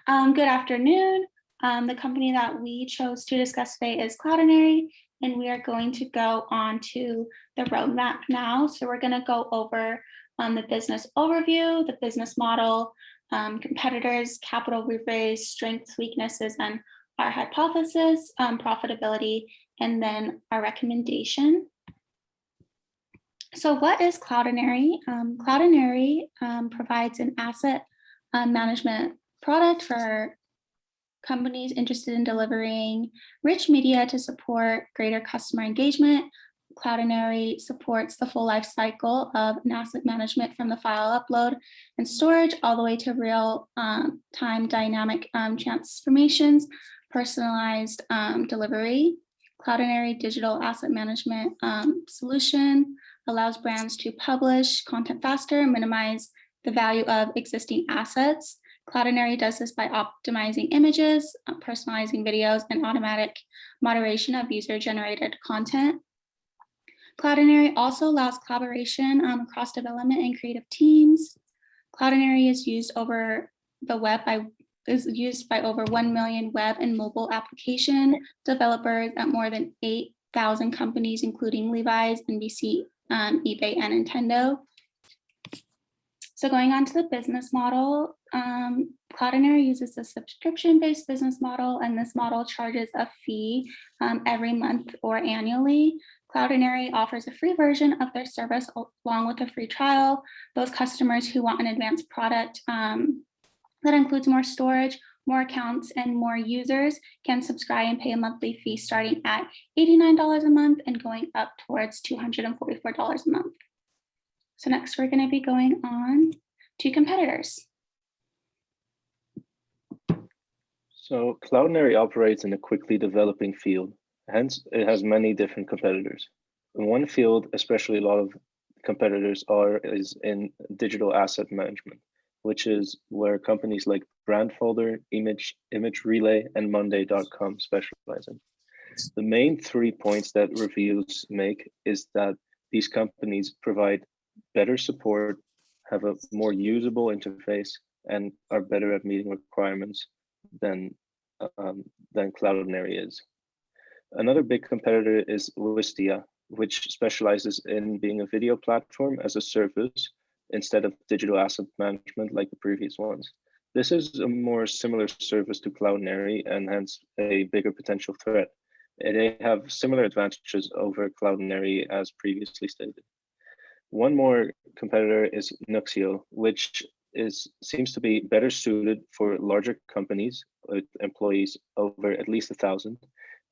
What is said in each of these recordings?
Good afternoon. The company that we chose to discuss today is Cloudinary, and we are going to go on to the roadmap now. So we're going to go over the business overview, the business model, competitors, capital we raised, strengths, weaknesses, and our hypothesis, profitability, and then our recommendation. So what is Cloudinary? Cloudinary provides an asset management product for companies interested in delivering rich media to support greater customer engagement. Cloudinary supports the full life cycle of an asset management from the file upload and storage all the way to real time dynamic transformations, personalized delivery. Cloudinary digital asset management solution allows brands to publish content faster, minimize the value of existing assets. Cloudinary does this by optimizing images, personalizing videos, and automatic moderation of user-generated content. Cloudinary also allows collaboration across development and creative teams. Cloudinary is used over the web by over 1 million web and mobile application developers at more than 8,000 companies, including Levi's, NBC, eBay, and Nintendo. So going on to the business model, Cloudinary uses a subscription-based business model, and this model charges a fee every month or annually. Cloudinary offers a free version of their service along with a free trial. Those customers who want an advanced product that includes more storage, more accounts, and more users can subscribe and pay a monthly fee starting at $89 a month and going up towards $244 a month. So next, we're going to be going on to competitors. So Cloudinary operates in a quickly developing field. Hence, it has many different competitors. In one field, especially a lot of competitors is in digital asset management, which is where companies like Brandfolder, Image Relay, and Monday.com specialize in. The main 3 points that reviews make is that these companies provide better support, have a more usable interface, and are better at meeting requirements than Cloudinary is. Another big competitor is Wistia, which specializes in being a video platform as a service instead of digital asset management like the previous ones. This is a more similar service to Cloudinary and hence a bigger potential threat. They have similar advantages over Cloudinary as previously stated. One more competitor is Nuxeo, which seems to be better suited for larger companies with employees over at least 1,000.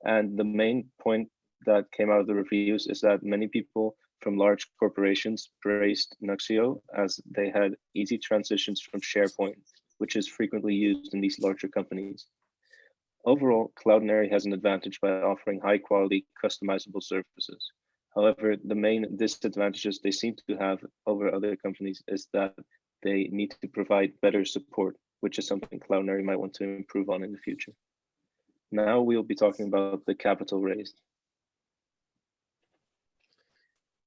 And the main point that came out of the reviews is that many people from large corporations praised Nuxeo as they had easy transitions from SharePoint, which is frequently used in these larger companies. Overall, Cloudinary has an advantage by offering high quality customizable services. However, the main disadvantages they seem to have over other companies is that they need to provide better support, which is something Cloudinary might want to improve on in the future. Now we'll be talking about the capital raised.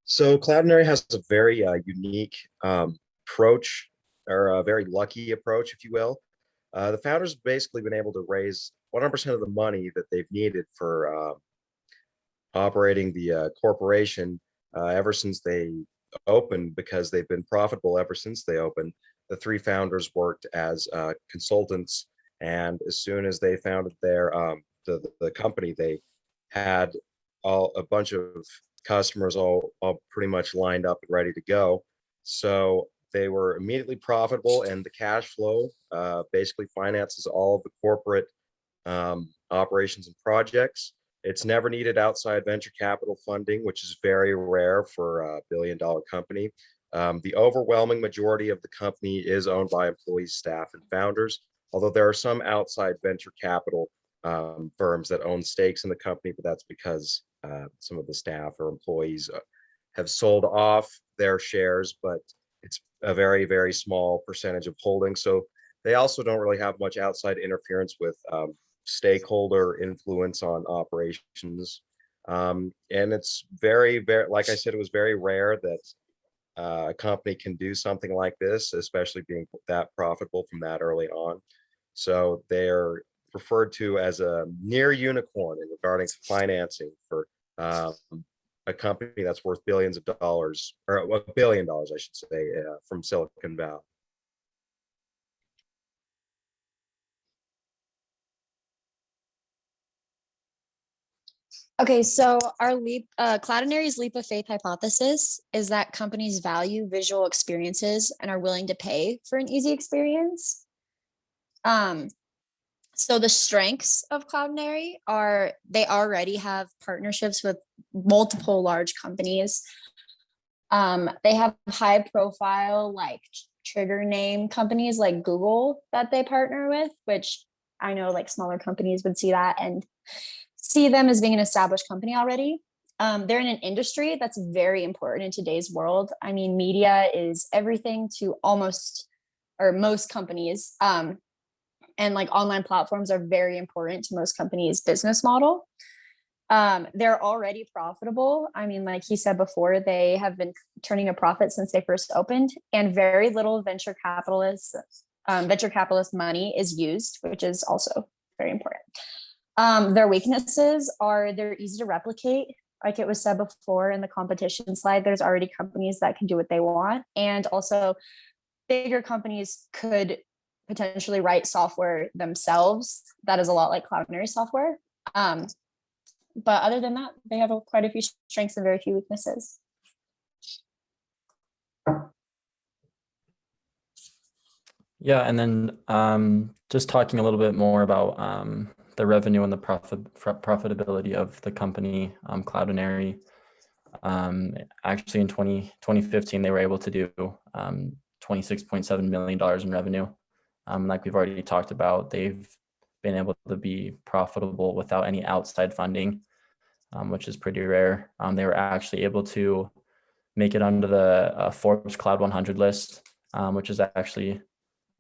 So Cloudinary has a very unique approach, or a very lucky approach, if you will. The founders have basically been able to raise 100% of the money that they've needed for operating the corporation ever since they opened, because they've been profitable ever since they opened. The 3 founders worked as consultants, and as soon as they founded their the company, they had a bunch of customers all pretty much lined up and ready to go. So they were immediately profitable, and the cash flow basically finances all of the corporate operations and projects. It's never needed outside venture capital funding, which is very rare for a billion-dollar company. The overwhelming majority of the company is owned by employees, staff, and founders, although there are some outside venture capital firms that own stakes in the company, but that's because some of the staff or employees have sold off their shares, but it's a very, very small percentage of holdings. So they also don't really have much outside interference with stakeholder influence on operations. And it's very, very, like I said, it was very rare that a company can do something like this, especially being that profitable from that early on. So they're referred to as a near unicorn in regarding to financing for a company that's worth billions of dollars, or $1 billion, I should say, from Silicon Valley. Okay, so our Cloudinary's leap of faith hypothesis is that companies value visual experiences and are willing to pay for an easy experience. So the strengths of Cloudinary are they already have partnerships with multiple large companies. They have high profile, like trigger name companies like Google that they partner with, which I know like smaller companies would see that and see them as being an established company already. They're in an industry that's very important in today's world. I mean, media is everything to almost or most companies. And like online platforms are very important to most companies' business model. They're already profitable. I mean, like he said before, they have been turning a profit since they first opened, and very little venture capitalist money is used, which is also very important. Their weaknesses are they're easy to replicate. Like it was said before in the competition slide, there's already companies that can do what they want. And also bigger companies could potentially write software themselves. That is a lot like Cloudinary software. But other than that, they have quite a few strengths and very few weaknesses. Yeah, and then just talking a little bit more about the revenue and the profitability of the company, Cloudinary. Actually, in 2015, they were able to do $26.7 million in revenue. Like we've already talked about, they've been able to be profitable without any outside funding, which is pretty rare. They were actually able to make it under the Forbes Cloud 100 list, which is actually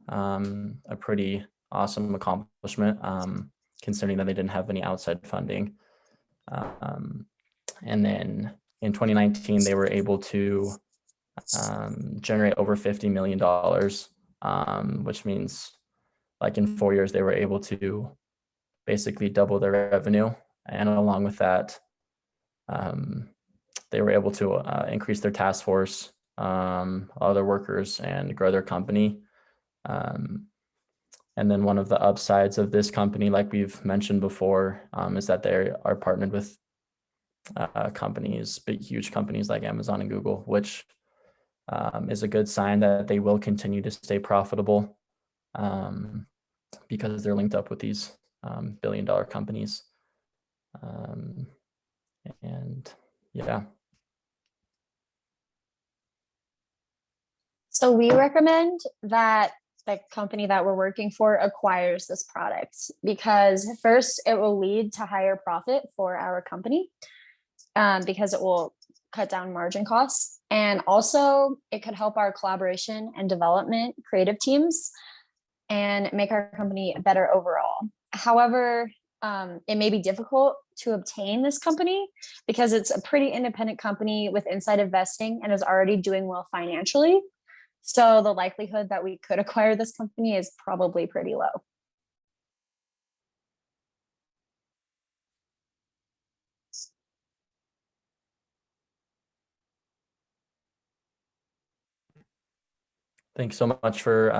a pretty awesome accomplishment, considering that they didn't have any outside funding. And then in 2019, they were able to generate over $50 million, which means like in 4 years, they were able to basically double their revenue. And along with that, they were able to increase their task force, other workers, and grow their company. And then one of the upsides of this company, like we've mentioned before, is that they are partnered with companies, big, huge companies like Amazon and Google, which is a good sign that they will continue to stay profitable because they're linked up with these billion-dollar companies. And yeah. So we recommend that the company that we're working for acquires this product because first it will lead to higher profit for our company because it will cut down margin costs. And also it could help our collaboration and development creative teams and make our company better overall. However, it may be difficult to obtain this company because it's a pretty independent company with inside investing and is already doing well financially. So the likelihood that we could acquire this company is probably pretty low. Thanks so much for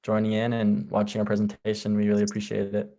joining in and watching our presentation. We really appreciate it.